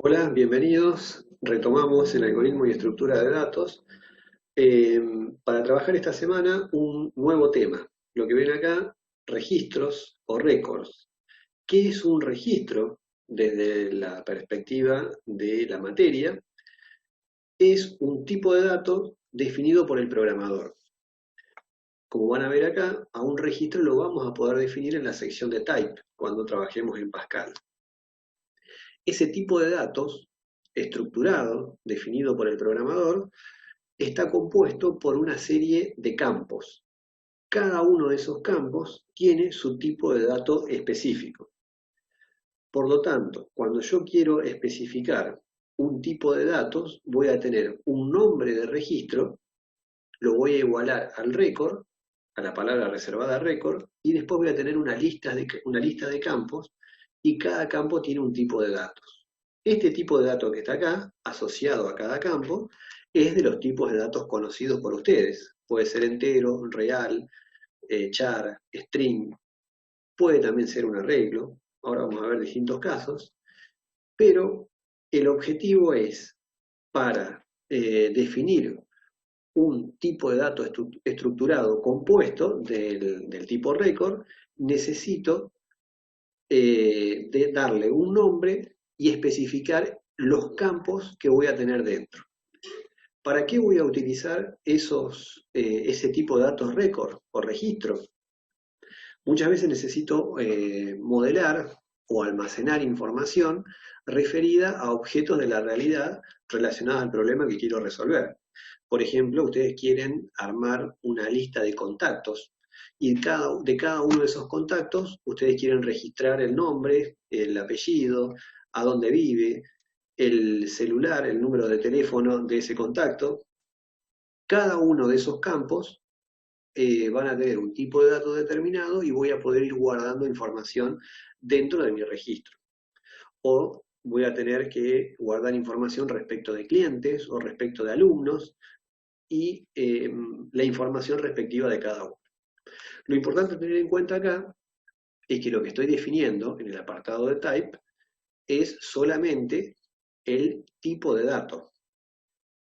Hola, bienvenidos. Retomamos el algoritmo y estructura de datos. Eh, para trabajar esta semana un nuevo tema. Lo que ven acá, registros o récords. ¿Qué es un registro desde la perspectiva de la materia? Es un tipo de dato definido por el programador. Como van a ver acá, a un registro lo vamos a poder definir en la sección de type cuando trabajemos en Pascal. Ese tipo de datos, estructurado, definido por el programador, está compuesto por una serie de campos. Cada uno de esos campos tiene su tipo de dato específico. Por lo tanto, cuando yo quiero especificar un tipo de datos, voy a tener un nombre de registro, lo voy a igualar al récord, a la palabra reservada récord, y después voy a tener una lista de campos, y cada campo tiene un tipo de datos. Este tipo de datos que está acá, asociado a cada campo, es de los tipos de datos conocidos por ustedes. Puede ser entero, real, char, string, puede también ser un arreglo. Ahora vamos a ver distintos casos, pero el objetivo es para definir un tipo de dato estructurado compuesto del tipo record, necesito darle un nombre y especificar los campos que voy a tener dentro. ¿Para qué voy a utilizar ese tipo de datos record o registro? Muchas veces necesito modelar o almacenar información referida a objetos de la realidad relacionados al problema que quiero resolver. Por ejemplo, ustedes quieren armar una lista de contactos y de cada uno de esos contactos ustedes quieren registrar el nombre, el apellido, a dónde vive, el celular, el número de teléfono de ese contacto. Cada uno de esos campos van a tener un tipo de datos determinado y voy a poder ir guardando información dentro de mi registro. O voy a tener que guardar información respecto de clientes o respecto de alumnos y la información respectiva de cada uno. Lo importante a tener en cuenta acá es que lo que estoy definiendo en el apartado de type es solamente el tipo de dato.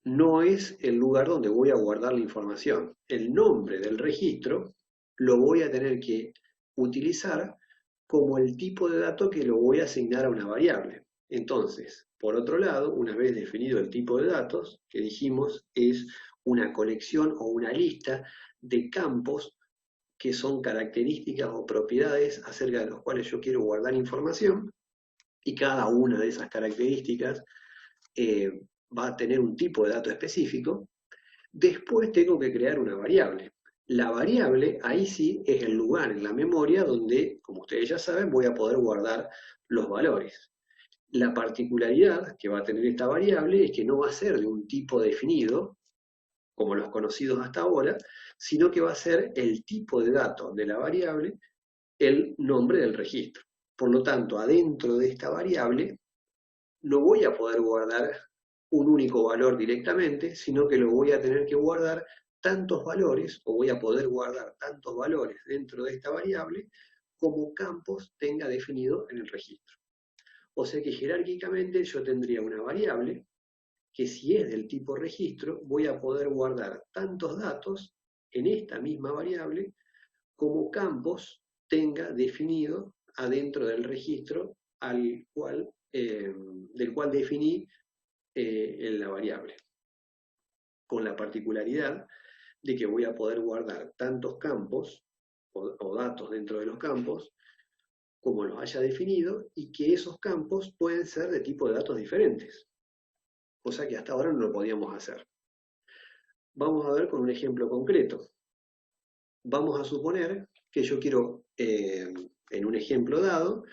No es el lugar donde voy a guardar la información. El nombre del registro lo voy a tener que utilizar como el tipo de dato que lo voy a asignar a una variable. Entonces, por otro lado, una vez definido el tipo de datos, que dijimos es una colección o una lista de campos que son características o propiedades acerca de los cuales yo quiero guardar información, y cada una de esas características eh, va a tener un tipo de dato específico. Después tengo que crear una variable. La variable, ahí sí, es el lugar en la memoria donde, como ustedes ya saben, voy a poder guardar los valores. La particularidad que va a tener esta variable es que no va a ser de un tipo definido, como los conocidos hasta ahora, sino que va a ser el tipo de dato de la variable, el nombre del registro. Por lo tanto, adentro de esta variable no voy a poder guardar un único valor directamente, sino que lo voy a tener que guardar tantos valores, o voy a poder guardar tantos valores dentro de esta variable, como campos tenga definido en el registro. O sea que jerárquicamente yo tendría una variable que, si es del tipo registro, voy a poder guardar tantos datos en esta misma variable como campos tenga definido adentro del registro del cual definí en la variable, con la particularidad de que voy a poder guardar tantos campos o datos dentro de los campos como los haya definido, y que esos campos pueden ser de tipo de datos diferentes, cosa que hasta ahora no lo podíamos hacer. Vamos a ver con un ejemplo concreto. Vamos a suponer que yo quiero, en un ejemplo dado,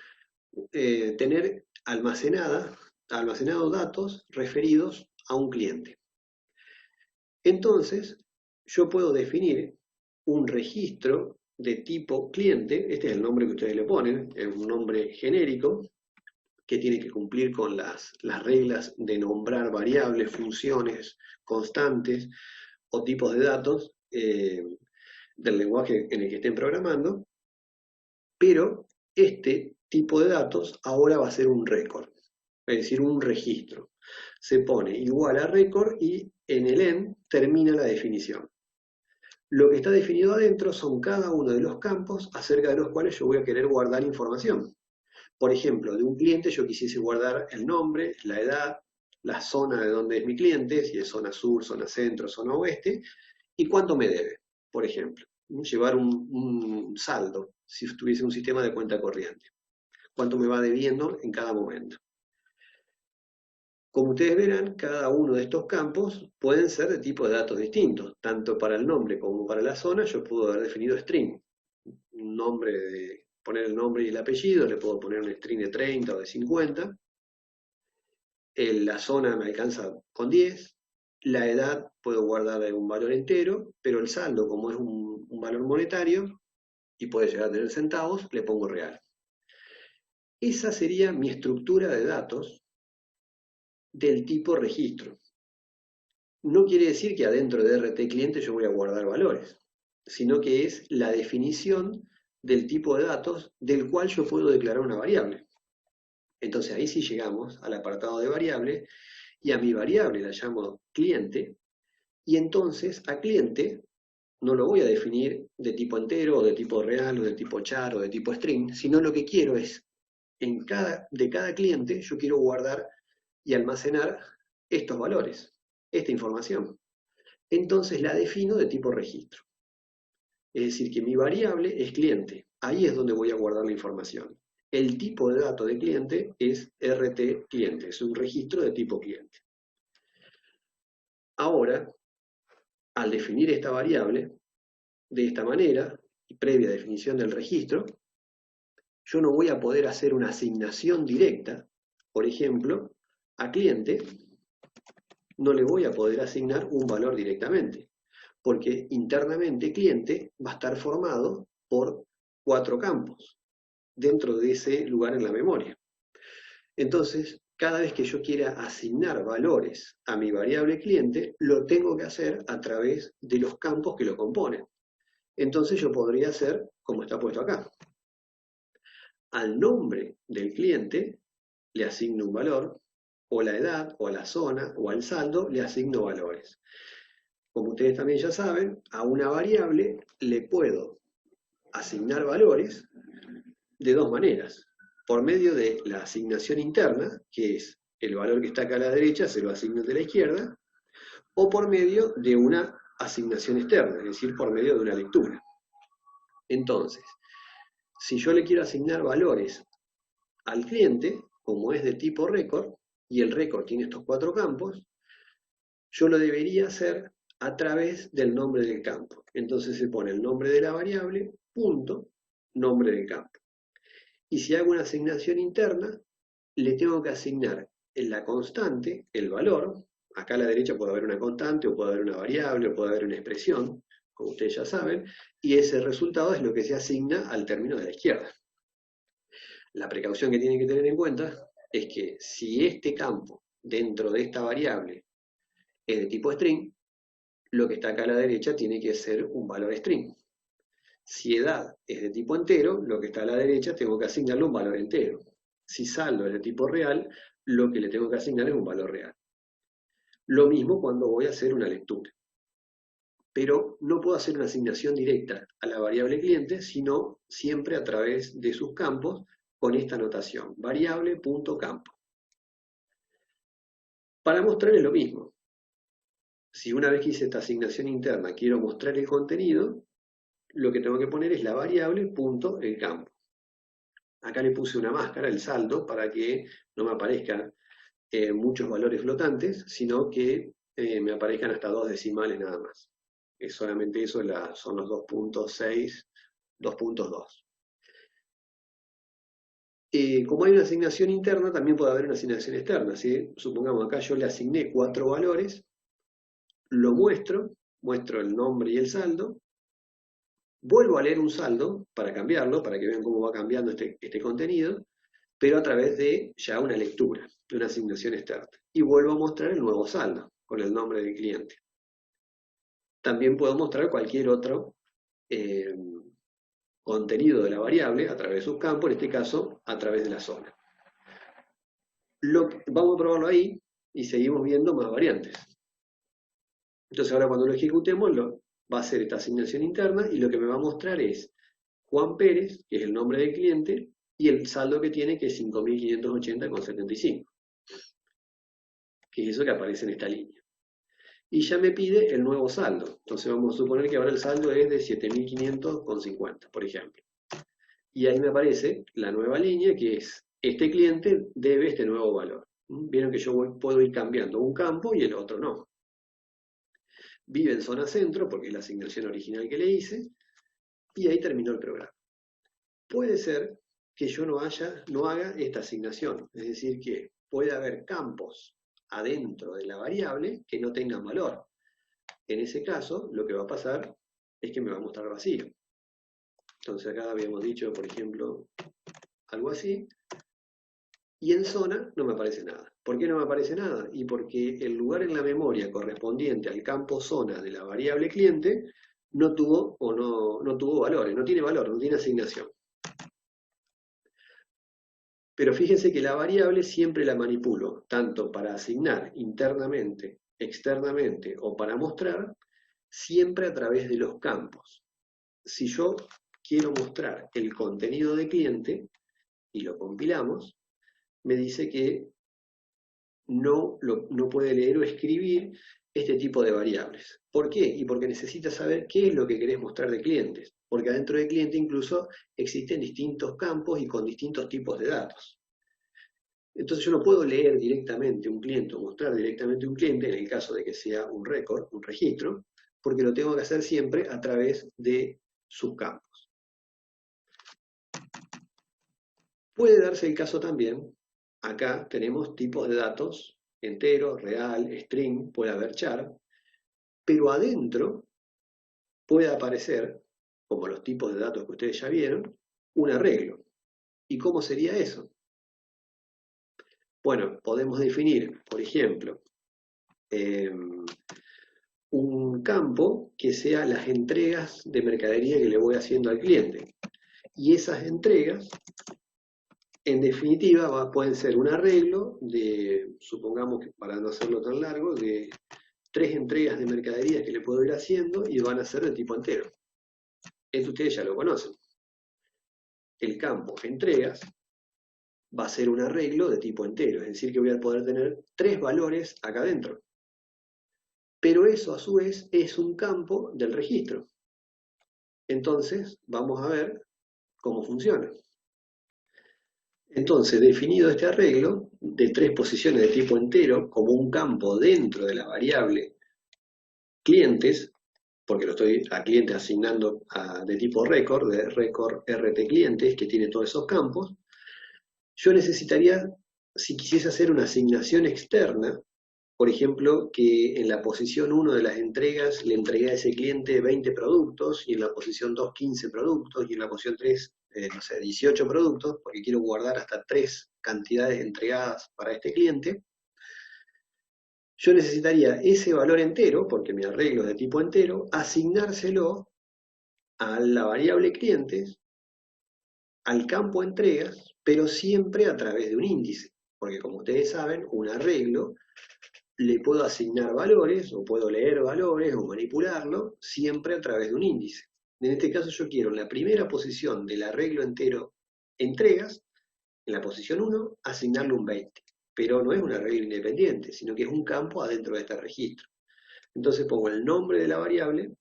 tener almacenados datos referidos a un cliente. Entonces, yo puedo definir un registro de tipo cliente. Este es el nombre que ustedes le ponen, es un nombre genérico que tiene que cumplir con las reglas de nombrar variables, funciones, constantes o tipos de datos del lenguaje en el que estén programando, pero este tipo de datos ahora va a ser un récord. es decir, un registro. Se pone igual a record y en el end termina la definición. Lo que está definido adentro son cada uno de los campos acerca de los cuales yo voy a querer guardar información. Por ejemplo, de un cliente yo quisiese guardar el nombre, la edad, la zona de donde es mi cliente, si es zona sur, zona centro, zona oeste, y cuánto me debe, por ejemplo. Llevar un saldo, si tuviese un sistema de cuenta corriente. Cuánto me va debiendo en cada momento. Como ustedes verán, cada uno de estos campos pueden ser de tipo de datos distintos. Tanto para el nombre como para la zona yo puedo haber definido string. Un nombre poner el nombre y el apellido, le puedo poner un string de 30 o de 50. La zona me alcanza con 10. La edad puedo guardar un valor entero, pero el saldo, como es un valor monetario y puede llegar a tener centavos, le pongo real. Esa sería mi estructura de datos del tipo registro. No quiere decir que adentro de RT cliente yo voy a guardar valores, sino que es la definición del tipo de datos del cual yo puedo declarar una variable. Entonces ahí sí llegamos al apartado de variable y a mi variable la llamo cliente y entonces a cliente no lo voy a definir de tipo entero o de tipo real o de tipo char o de tipo string, sino lo que quiero es de cada cliente yo quiero guardar y almacenar estos valores, esta información. Entonces la defino de tipo registro. Es decir, que mi variable es cliente. Ahí es donde voy a guardar la información. El tipo de dato de cliente es RT cliente, es un registro de tipo cliente. Ahora, al definir esta variable de esta manera, y previa definición del registro, yo no voy a poder hacer una asignación directa, por ejemplo, a cliente, no le voy a poder asignar un valor directamente, porque internamente cliente va a estar formado por 4 campos dentro de ese lugar en la memoria. Entonces, cada vez que yo quiera asignar valores a mi variable cliente, lo tengo que hacer a través de los campos que lo componen. Entonces yo podría hacer como está puesto acá. Al nombre del cliente le asigno un valor, o la edad, o a la zona, o al saldo le asigno valores. Como ustedes también ya saben, a una variable le puedo asignar valores de dos maneras. Por medio de la asignación interna, que es el valor que está acá a la derecha, se lo asigno de la izquierda, o por medio de una asignación externa, es decir, por medio de una lectura. Entonces, si yo le quiero asignar valores al cliente, como es de tipo record, y el record tiene estos 4 campos, yo lo debería hacer a través del nombre del campo. Entonces se pone el nombre de la variable, punto, nombre del campo. Y si hago una asignación interna, le tengo que asignar en la constante, el valor. Acá a la derecha puede haber una constante, o puede haber una variable, o puede haber una expresión, como ustedes ya saben, y ese resultado es lo que se asigna al término de la izquierda. La precaución que tienen que tener en cuenta es que si este campo dentro de esta variable es de tipo string, lo que está acá a la derecha tiene que ser un valor string. Si edad es de tipo entero, lo que está a la derecha tengo que asignarle un valor entero. Si saldo es de tipo real, lo que le tengo que asignar es un valor real. Lo mismo cuando voy a hacer una lectura. Pero no puedo hacer una asignación directa a la variable cliente, sino siempre a través de sus campos con esta notación, variable.campo. Para mostrarles lo mismo. Si una vez que hice esta asignación interna quiero mostrar el contenido, lo que tengo que poner es la variable.el campo. Acá le puse una máscara, el saldo, para que no me aparezcan muchos valores flotantes, sino que me aparezcan hasta 2 decimales nada más. Solamente eso son los 2.6, 2.2. Como hay una asignación interna, también puede haber una asignación externa. ¿Sí? Supongamos acá yo le asigné 4 valores, lo muestro el nombre y el saldo, vuelvo a leer un saldo para cambiarlo, para que vean cómo va cambiando este contenido, pero a través de ya una lectura, de una asignación externa. Y vuelvo a mostrar el nuevo saldo con el nombre del cliente. También puedo mostrar cualquier otro contenido de la variable a través de sus campos, en este caso a través de la zona. Vamos a probarlo ahí y seguimos viendo más variantes. Entonces ahora cuando lo ejecutemos va a hacer esta asignación interna y lo que me va a mostrar es Juan Pérez, que es el nombre del cliente, y el saldo que tiene, que es 5.580,75, que es eso que aparece en esta línea. Y ya me pide el nuevo saldo. Entonces vamos a suponer que ahora el saldo es de 7.500,50, por ejemplo. Y ahí me aparece la nueva línea, que es este cliente debe este nuevo valor. Vieron que yo puedo ir cambiando un campo y el otro no. Vive en zona centro, porque es la asignación original que le hice, y ahí terminó el programa. Puede ser que yo no haga esta asignación, es decir, que puede haber campos adentro de la variable que no tengan valor. En ese caso, lo que va a pasar es que me va a mostrar vacío. Entonces acá habíamos dicho, por ejemplo, algo así, y en zona no me aparece nada. ¿Por qué no me aparece nada? Y porque el lugar en la memoria correspondiente al campo zona de la variable cliente no tuvo valores, no tiene valor, no tiene asignación. Pero fíjense que la variable siempre la manipulo, tanto para asignar internamente, externamente o para mostrar, siempre a través de los campos. Si yo quiero mostrar el contenido de cliente y lo compilamos, me dice que no puede leer o escribir este tipo de variables. ¿Por qué? Y porque necesita saber qué es lo que querés mostrar de clientes. Porque adentro de cliente incluso existen distintos campos y con distintos tipos de datos. Entonces yo no puedo leer directamente un cliente o mostrar directamente un cliente en el caso de que sea un récord, un registro, porque lo tengo que hacer siempre a través de subcampos. Puede darse el caso también, acá tenemos tipos de datos, entero, real, string, puede haber char, pero adentro puede aparecer, como los tipos de datos que ustedes ya vieron, un arreglo. ¿Y cómo sería eso? Bueno, podemos definir, por ejemplo, un campo que sea las entregas de mercadería que le voy haciendo al cliente. Y esas entregas, en definitiva, pueden ser un arreglo de, supongamos que para no hacerlo tan largo, de 3 entregas de mercadería que le puedo ir haciendo y van a ser de tipo entero. Esto ustedes ya lo conocen. El campo entregas va a ser un arreglo de tipo entero, es decir, que voy a poder tener 3 valores acá adentro. Pero eso a su vez es un campo del registro. Entonces, vamos a ver cómo funciona. Entonces, definido este arreglo de 3 posiciones de tipo entero como un campo dentro de la variable clientes, porque lo estoy a clientes asignando de tipo record, de record RT clientes, que tiene todos esos campos, yo necesitaría, si quisiese hacer una asignación externa, por ejemplo, que en la posición 1 de las entregas le entregué a ese cliente 20 productos, y en la posición 2 15 productos, y en la posición 3, no sé, 18 productos, porque quiero guardar hasta 3 cantidades entregadas para este cliente. Yo necesitaría ese valor entero, porque mi arreglo es de tipo entero, asignárselo a la variable clientes, al campo entregas, pero siempre a través de un índice, porque como ustedes saben, un arreglo le puedo asignar valores, o puedo leer valores, o manipularlo, siempre a través de un índice. En este caso yo quiero en la primera posición del arreglo entero entregas, en la posición 1, asignarle un 20. Pero no es un arreglo independiente, sino que es un campo adentro de este registro. Entonces pongo el nombre de la variable,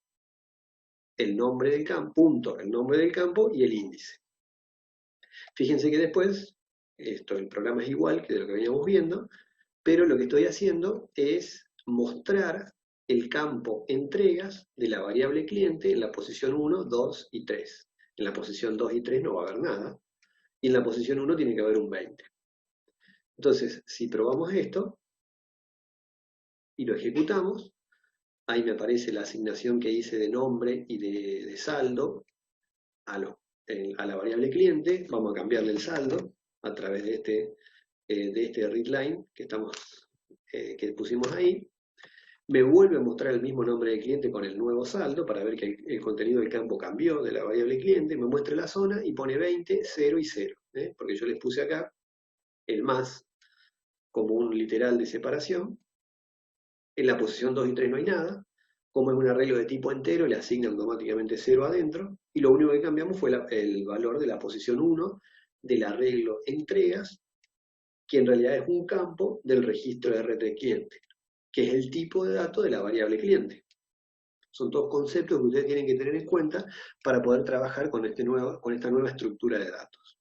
el nombre del campo, punto, el nombre del campo y el índice. Fíjense que después, el programa es igual que de lo que veníamos viendo, pero lo que estoy haciendo es mostrar el campo entregas de la variable cliente en la posición 1, 2 y 3. En la posición 2 y 3 no va a haber nada, y en la posición 1 tiene que haber un 20. Entonces, si probamos esto y lo ejecutamos, ahí me aparece la asignación que hice de nombre y de saldo a la variable cliente. Vamos a cambiarle el saldo a través de este readline que pusimos ahí. Me vuelve a mostrar el mismo nombre del cliente con el nuevo saldo para ver que el contenido del campo cambió de la variable cliente. Me muestra la zona y pone 20, 0 y 0, porque yo les puse acá el más como un literal de separación. En la posición 2 y 3 no hay nada. Como es un arreglo de tipo entero, le asigna automáticamente 0 adentro. Y lo único que cambiamos fue el valor de la posición 1 del arreglo entregas, que en realidad es un campo del registro de red de cliente, que es el tipo de dato de la variable cliente. Son todos conceptos que ustedes tienen que tener en cuenta para poder trabajar con esta nueva estructura de datos.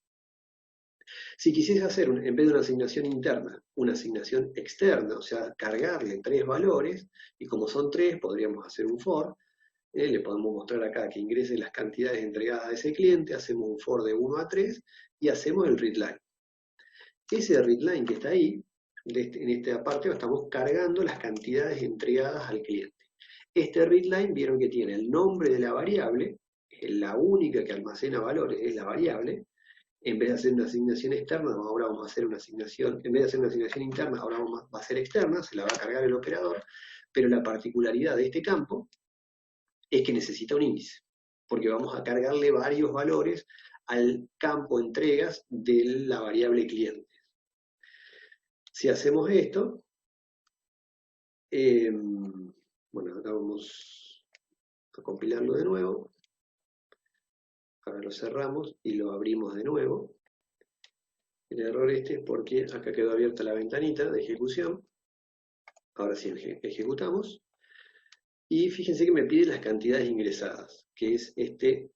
Si quisiese hacer, en vez de una asignación interna, una asignación externa, o sea, cargarle 3 valores, y como son 3, podríamos hacer un for, le podemos mostrar acá que ingrese las cantidades entregadas a ese cliente, hacemos un for de 1 a 3, y hacemos el readline. Ese readline que está ahí, en esta parte, estamos cargando las cantidades entregadas al cliente. Este readline, vieron que tiene el nombre de la variable, la única que almacena valores es la variable. En vez de hacer una asignación externa, ahora vamos a hacer una asignación, en vez de hacer una asignación interna, ahora va a ser externa, se la va a cargar el operador, pero la particularidad de este campo es que necesita un índice, porque vamos a cargarle varios valores al campo entregas de la variable cliente. Si hacemos esto, bueno, acá vamos a compilarlo de nuevo. Ahora lo cerramos y lo abrimos de nuevo. El error este es porque acá quedó abierta la ventanita de ejecución. Ahora sí ejecutamos. Y fíjense que me pide las cantidades ingresadas, que es este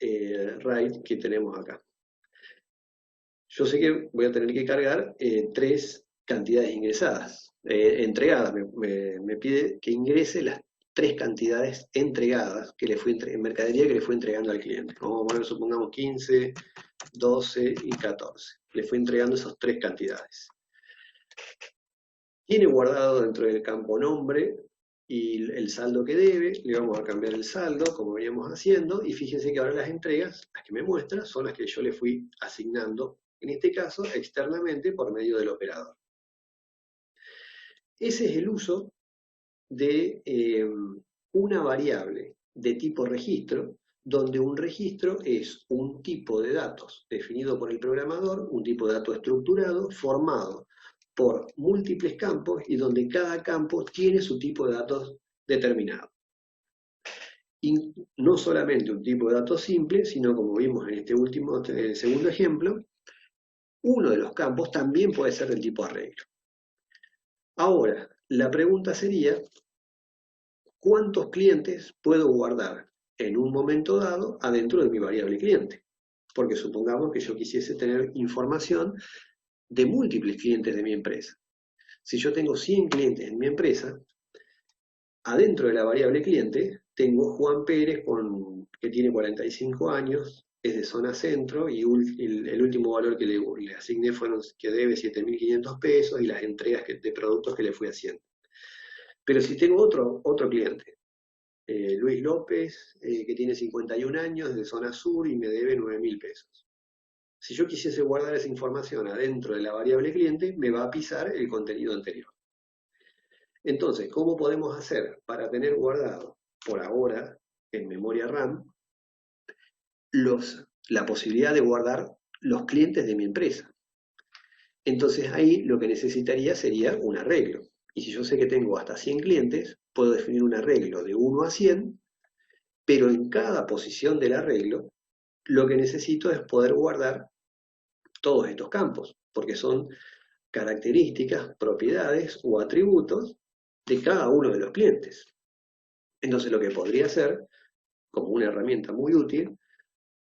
write que tenemos acá. Yo sé que voy a tener que cargar 3 cantidades ingresadas, entregadas. Me pide que ingrese las 3 cantidades entregadas que le fui en mercadería que le fue entregando al cliente. Vamos a poner, supongamos, 15, 12 y 14. Le fui entregando esas 3 cantidades. Tiene guardado dentro del campo nombre y el saldo que debe. Le vamos a cambiar el saldo, como veníamos haciendo, y fíjense que ahora las entregas, las que me muestra, son las que yo le fui asignando, en este caso, externamente por medio del operador. Ese es el uso de una variable de tipo registro, donde un registro es un tipo de datos definido por el programador, un tipo de dato estructurado, formado por múltiples campos y donde cada campo tiene su tipo de datos determinado. Y no solamente un tipo de datos simple, sino como vimos en este segundo ejemplo, uno de los campos también puede ser del tipo arreglo. Ahora, la pregunta sería, ¿cuántos clientes puedo guardar en un momento dado adentro de mi variable cliente? Porque supongamos que yo quisiese tener información de múltiples clientes de mi empresa. Si yo tengo 100 clientes en mi empresa, adentro de la variable cliente tengo Juan Pérez, que tiene 45 años, es de zona centro, y el último valor que le asigné fueron que debe 7.500 pesos y las entregas de productos que le fui haciendo. Pero si tengo otro cliente, Luis López, que tiene 51 años, de zona sur y me debe 9.000 pesos. Si yo quisiese guardar esa información adentro de la variable cliente, me va a pisar el contenido anterior. Entonces, ¿cómo podemos hacer para tener guardado, por ahora, en memoria RAM, la posibilidad de guardar los clientes de mi empresa? Entonces ahí lo que necesitaría sería un arreglo. Y si yo sé que tengo hasta 100 clientes, puedo definir un arreglo de 1 a 100, pero en cada posición del arreglo, lo que necesito es poder guardar todos estos campos, porque son características, propiedades o atributos de cada uno de los clientes. Entonces lo que podría ser, como una herramienta muy útil,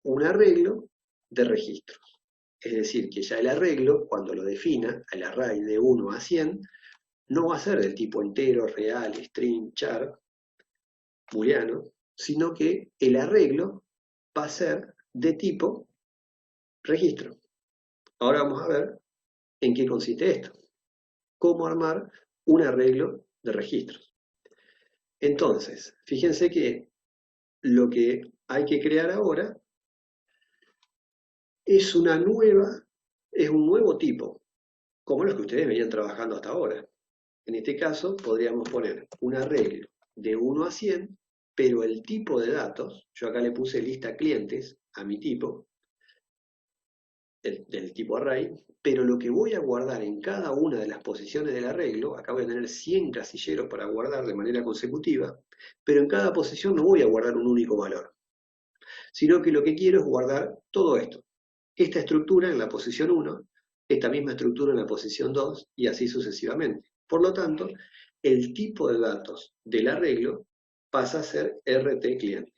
un arreglo de registros. Es decir, que ya el arreglo, cuando lo defina, el array de 1 a 100, no va a ser del tipo entero, real, string, char, booleano, sino que el arreglo va a ser de tipo registro. Ahora vamos a ver en qué consiste esto. Cómo armar un arreglo de registros. Entonces, fíjense que lo que hay que crear ahora es un nuevo tipo, como los que ustedes venían trabajando hasta ahora. En este caso, podríamos poner un arreglo de 1 a 100, pero el tipo de datos, yo acá le puse lista clientes a mi tipo, del tipo array, pero lo que voy a guardar en cada una de las posiciones del arreglo, acá voy a tener 100 casilleros para guardar de manera consecutiva, pero en cada posición no voy a guardar un único valor, sino que lo que quiero es guardar todo esto. Esta estructura en la posición 1, esta misma estructura en la posición 2 y así sucesivamente. Por lo tanto, el tipo de datos del arreglo pasa a ser RT cliente.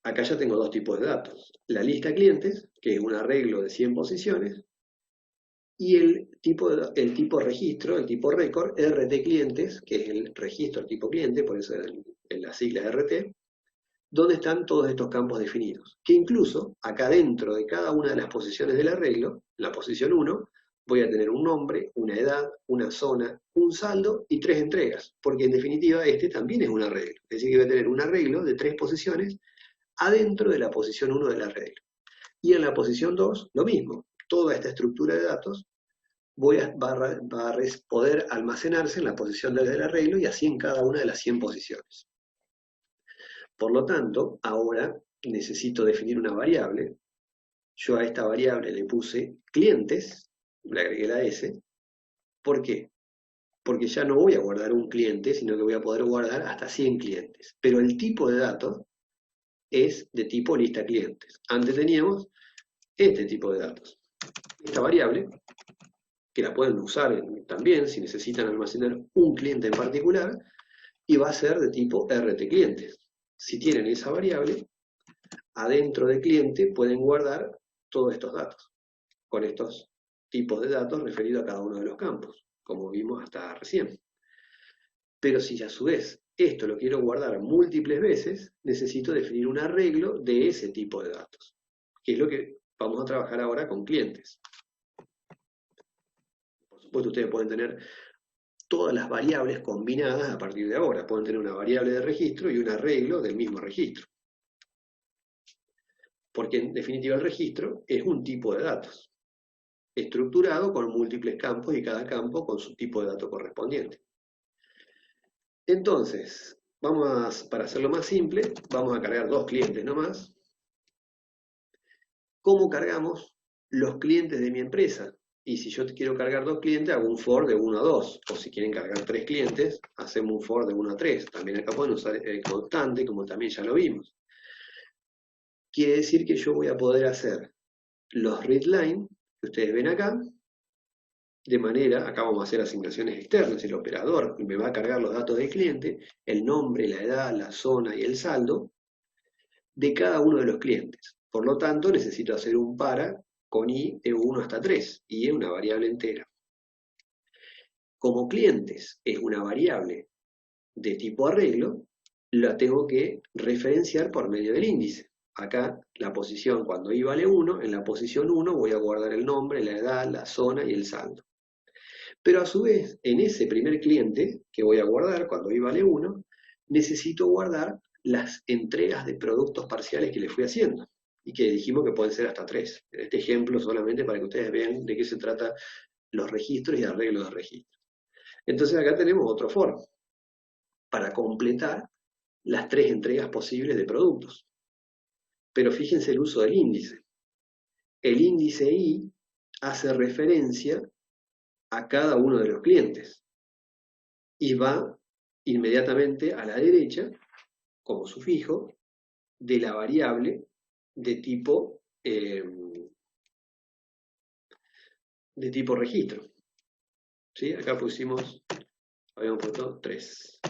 Acá ya tengo dos tipos de datos. La lista clientes, que es un arreglo de 100 posiciones, y el tipo registro, el tipo record, RT clientes, que es el registro tipo cliente, por eso en la sigla RT, donde están todos estos campos definidos. Que incluso acá dentro de cada una de las posiciones del arreglo, en la posición 1, voy a tener un nombre, una edad, una zona, un saldo y 3 entregas, porque en definitiva este también es un arreglo. Es decir, que voy a tener un arreglo de 3 posiciones adentro de la posición 1 del arreglo. Y en la posición 2, lo mismo. Toda esta estructura de datos va a poder almacenarse en la posición 2 del arreglo y así en cada una de las 100 posiciones. Por lo tanto, ahora necesito definir una variable. Yo a esta variable le puse clientes, le agregué la S. ¿Por qué? Porque ya no voy a guardar un cliente, sino que voy a poder guardar hasta 100 clientes. Pero el tipo de datos es de tipo lista clientes. Antes teníamos este tipo de datos. Esta variable, que la pueden usar también si necesitan almacenar un cliente en particular, y va a ser de tipo RT clientes. Si tienen esa variable, adentro de cliente pueden guardar todos estos datos, con estos tipos de datos referidos a cada uno de los campos, como vimos hasta recién. Pero si a su vez esto lo quiero guardar múltiples veces, necesito definir un arreglo de ese tipo de datos, que es lo que vamos a trabajar ahora con clientes. Por supuesto, ustedes pueden tener todas las variables combinadas a partir de ahora. Pueden tener una variable de registro y un arreglo del mismo registro. Porque en definitiva el registro es un tipo de datos, estructurado con múltiples campos y cada campo con su tipo de dato correspondiente. Entonces, para hacerlo más simple, vamos a cargar dos clientes nomás. ¿Cómo cargamos los clientes de mi empresa? Y si yo quiero cargar dos clientes, hago un for de 1 a 2. O si quieren cargar 3 clientes, hacemos un for de 1 a 3. También acá pueden usar el constante, como también ya lo vimos. Quiere decir que yo voy a poder hacer los readline, que ustedes ven acá, de manera, acá vamos a hacer asignaciones externas, el operador me va a cargar los datos del cliente, el nombre, la edad, la zona y el saldo, de cada uno de los clientes. Por lo tanto, necesito hacer un para con i de 1 hasta 3, y es una variable entera. Como clientes es una variable de tipo arreglo, la tengo que referenciar por medio del índice. Acá la posición cuando i vale 1, en la posición 1 voy a guardar el nombre, la edad, la zona y el saldo. Pero a su vez, en ese primer cliente que voy a guardar cuando i vale 1, necesito guardar las entregas de productos parciales que le fui haciendo y que dijimos que pueden ser hasta 3. En este ejemplo solamente para que ustedes vean de qué se trata los registros y arreglos de registros. Entonces acá tenemos otro for para completar las 3 entregas posibles de productos. Pero fíjense el uso del índice. El índice i hace referencia a cada uno de los clientes y va inmediatamente a la derecha como sufijo de la variable de tipo registro. ¿Sí? Acá habíamos puesto 3.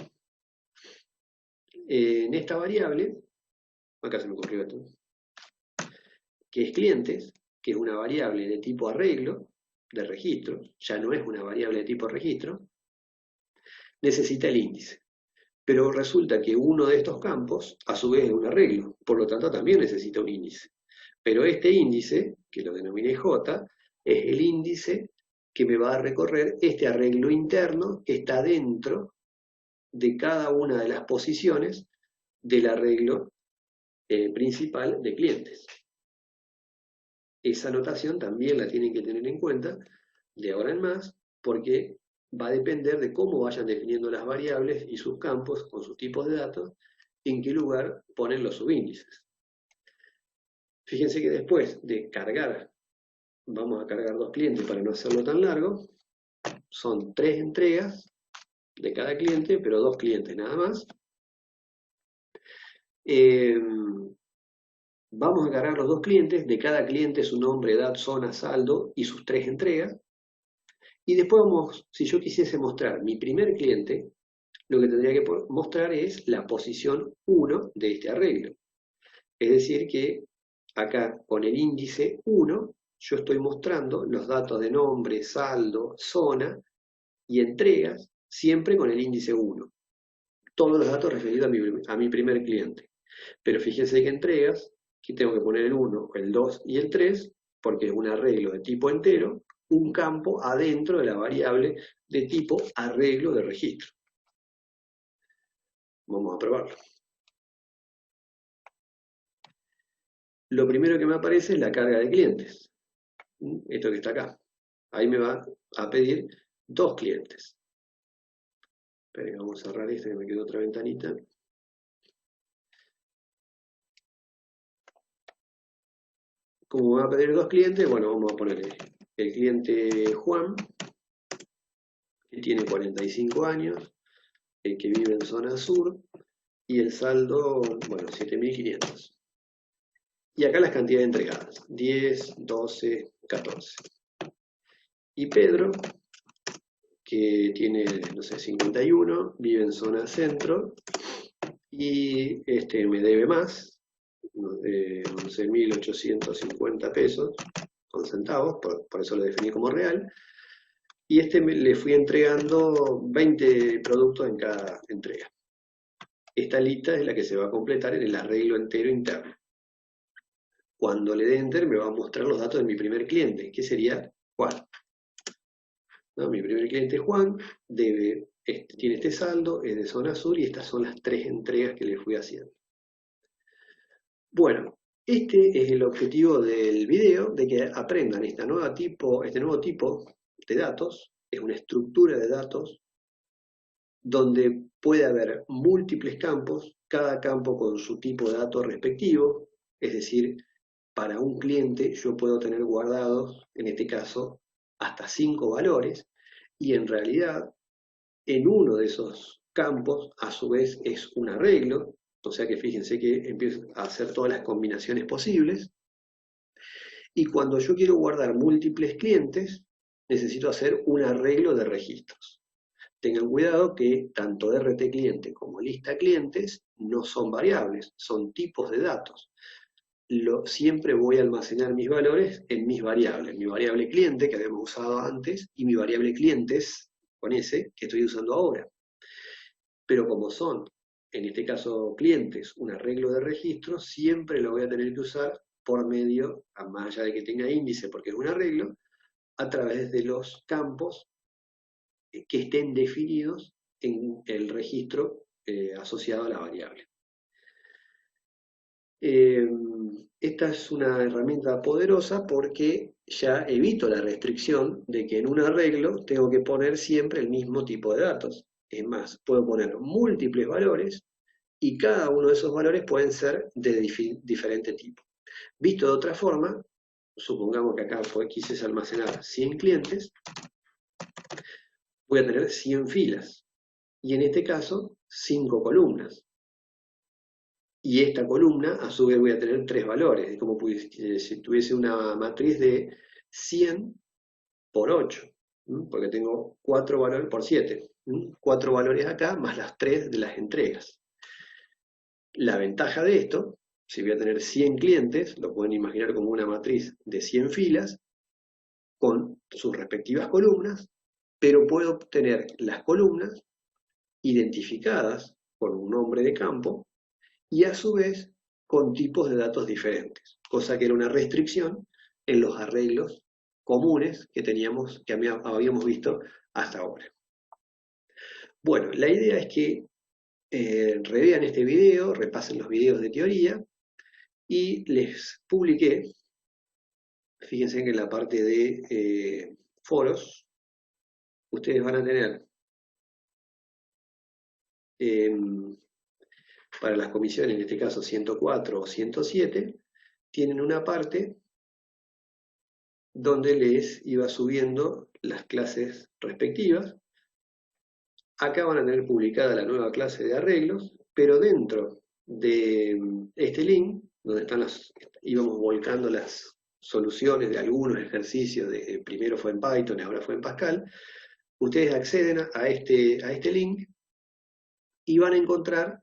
En esta variable, acá se me ocurrió esto, que es clientes, que es una variable de tipo arreglo, de registro, ya no es una variable de tipo registro, necesita el índice. Pero resulta que uno de estos campos, a su vez, es un arreglo, por lo tanto también necesita un índice. Pero este índice, que lo denominé J, es el índice que me va a recorrer este arreglo interno que está dentro de cada una de las posiciones del arreglo principal de clientes. Esa notación también la tienen que tener en cuenta de ahora en más, porque va a depender de cómo vayan definiendo las variables y sus campos con sus tipos de datos, en qué lugar ponen los subíndices. Fíjense que después de cargar, vamos a cargar 2 clientes para no hacerlo tan largo, son 3 entregas de cada cliente, pero 2 clientes nada más. Vamos a cargar los 2 clientes, de cada cliente su nombre, edad, zona, saldo y sus 3 entregas. Y después vamos, si yo quisiese mostrar mi primer cliente, lo que tendría que mostrar es la posición 1 de este arreglo. Es decir que acá con el índice 1 yo estoy mostrando los datos de nombre, saldo, zona y entregas, siempre con el índice 1. Todos los datos referidos a mi primer cliente. Pero fíjense que entregas, aquí tengo que poner el 1, el 2 y el 3, porque es un arreglo de tipo entero, un campo adentro de la variable de tipo arreglo de registro. Vamos a probarlo. Lo primero que me aparece es la carga de clientes. Esto que está acá. Ahí me va a pedir 2 clientes. Esperen, vamos a cerrar esto que me quedó otra ventanita. Como me va a pedir 2 clientes, bueno, vamos a ponerle el cliente Juan, que tiene 45 años, el que vive en zona sur, y el saldo, bueno, 7.500. Y acá las cantidades entregadas, 10, 12, 14. Y Pedro, que tiene, no sé, 51, vive en zona centro, y me debe más, de 11.850 pesos con centavos, por eso lo definí como real, y le fui entregando 20 productos en cada entrega. Esta lista es la que se va a completar en el arreglo entero interno. Cuando le dé Enter me va a mostrar los datos de mi primer cliente, que sería Juan. ¿No? Mi primer cliente Juan tiene este saldo, es de zona sur y estas son las 3 entregas que le fui haciendo. Bueno, este es el objetivo del video, de que aprendan este nuevo tipo de datos. Es una estructura de datos donde puede haber múltiples campos, cada campo con su tipo de dato respectivo, es decir, para un cliente yo puedo tener guardados, en este caso, hasta 5 valores, y en realidad en uno de esos campos a su vez es un arreglo, o sea que fíjense que empiezo a hacer todas las combinaciones posibles, y cuando yo quiero guardar múltiples clientes, necesito hacer un arreglo de registros. Tengan cuidado que tanto RT cliente como lista clientes no son variables, son tipos de datos. Siempre voy a almacenar mis valores en mis variables. Mi variable cliente, que habíamos usado antes, y mi variable clientes, con ese, que estoy usando ahora. Pero como son, en este caso clientes, un arreglo de registros, siempre lo voy a tener que usar por medio, más allá de que tenga índice porque es un arreglo, a través de los campos que estén definidos en el registro asociado a la variable. Esta es una herramienta poderosa porque ya evito la restricción de que en un arreglo tengo que poner siempre el mismo tipo de datos. Es más, puedo poner múltiples valores y cada uno de esos valores pueden ser de diferente tipo. Visto de otra forma, supongamos que acá quise almacenar 100 clientes, voy a tener 100 filas y en este caso 5 columnas. Y esta columna, a su vez, voy a tener 3 valores, como si tuviese una matriz de 100 por 8, porque tengo 4 valores por 7, 4 valores acá más las 3 de las entregas. La ventaja de esto, si voy a tener 100 clientes, lo pueden imaginar como una matriz de 100 filas, con sus respectivas columnas, pero puedo obtener las columnas identificadas por un nombre de campo, y a su vez con tipos de datos diferentes, cosa que era una restricción en los arreglos comunes que habíamos visto hasta ahora. Bueno, la idea es que revean este video, repasen los videos de teoría, y les publiqué, fíjense que en la parte de foros, ustedes van a tener para las comisiones, en este caso 104 o 107, tienen una parte donde les iba subiendo las clases respectivas. Acá van a tener publicada la nueva clase de arreglos, pero dentro de este link, donde íbamos volcando las soluciones de algunos ejercicios, primero fue en Python y ahora fue en Pascal, ustedes acceden a este link y van a encontrar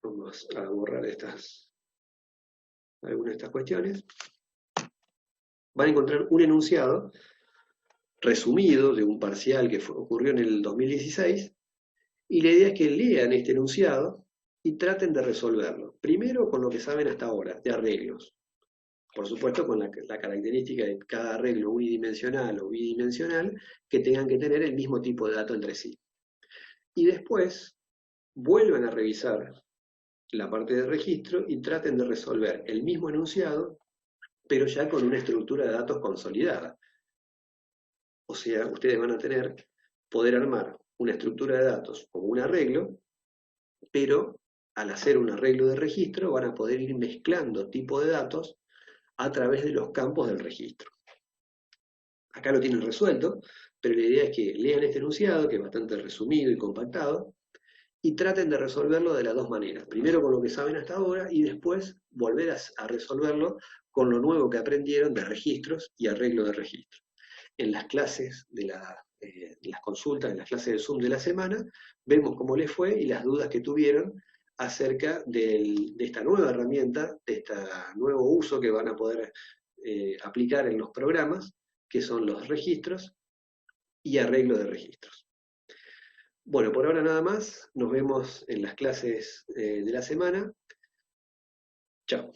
vamos a borrar algunas de estas cuestiones, van a encontrar un enunciado resumido de un parcial que ocurrió en el 2016, y la idea es que lean este enunciado y traten de resolverlo. Primero con lo que saben hasta ahora, de arreglos. Por supuesto con la característica de cada arreglo unidimensional o bidimensional que tengan que tener el mismo tipo de dato entre sí. Y después vuelvan a revisar la parte de registro y traten de resolver el mismo enunciado, pero ya con una estructura de datos consolidada. O sea, ustedes van a poder armar una estructura de datos como un arreglo, pero al hacer un arreglo de registro van a poder ir mezclando tipo de datos a través de los campos del registro. Acá lo tienen resuelto, pero la idea es que lean este enunciado, que es bastante resumido y compactado, y traten de resolverlo de las dos maneras. Primero con lo que saben hasta ahora y después volver a resolverlo con lo nuevo que aprendieron de registros y arreglo de registros. En las clases las consultas, en las clases de Zoom de la semana, vemos cómo les fue y las dudas que tuvieron acerca de esta nueva herramienta, de este nuevo uso que van a poder aplicar en los programas, que son los registros y arreglo de registros. Bueno, por ahora nada más, nos vemos en las clases de la semana. Chao.